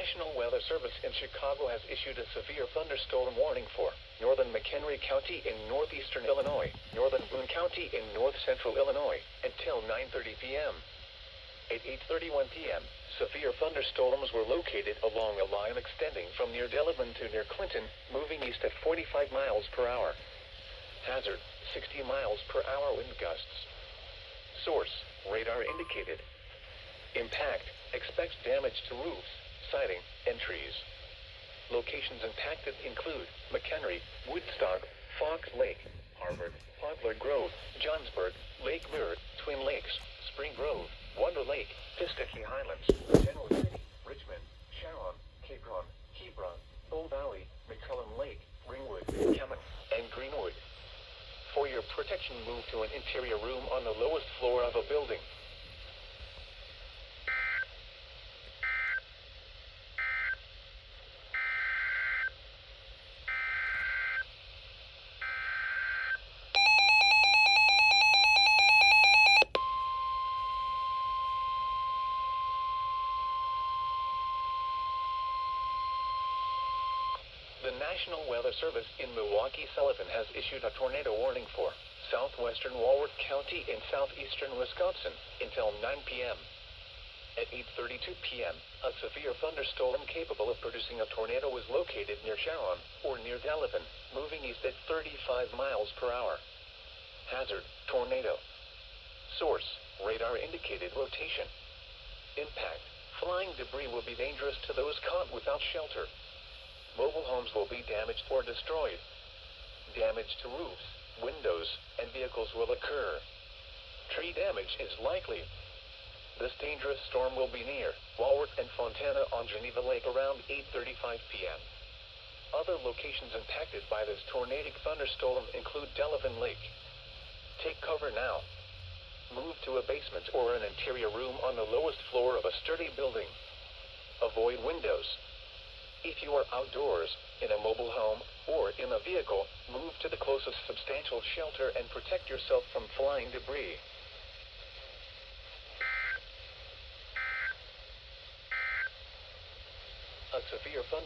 National Weather Service in Chicago has issued a severe thunderstorm warning for northern McHenry County in northeastern Illinois, northern Boone County in north-central Illinois, until 9:30 p.m. At 8:31 p.m., severe thunderstorms were located along a line extending from near Delavan to near Clinton, moving east at 45 miles per hour. Hazard, 60 miles per hour wind gusts. Source, radar indicated. Impact, expects damage to roofs, siding, and trees. Locations impacted include McHenry, Woodstock, Fox Lake, Harvard, Poplar Grove, Johnsburg, Lake Mirror, Twin Lakes, Spring Grove, Wonder Lake, Piscataqui Highlands, Genoa City, Richmond, Sharon, Capron, Hebron, Bull Valley, McCullum Lake, Ringwood, Kemet, and Greenwood. For your protection, move to an interior room on the lowest floor of a building. The National Weather Service in Milwaukee-Sullivan has issued a tornado warning for southwestern Walworth County in southeastern Wisconsin until 9 p.m. At 8:32 p.m., a severe thunderstorm capable of producing a tornado was located near Sharon or near Delavan, moving east at 35 miles per hour. Hazard, tornado. Source, radar indicated rotation. Impact, flying debris will be dangerous to those caught without shelter. Mobile homes will be damaged or destroyed. Damage to roofs, windows, and vehicles will occur. Tree damage is likely. This dangerous storm will be near Walworth and Fontana on Geneva Lake around 8:35 p.m. Other locations impacted by this tornadic thunderstorm include Delavan Lake. Take cover now. Move to a basement or an interior room on the lowest floor of a sturdy building. Avoid windows. If you are outdoors, in a mobile home, or in a vehicle, move to the closest substantial shelter and protect yourself from flying debris. A severe thunderstorm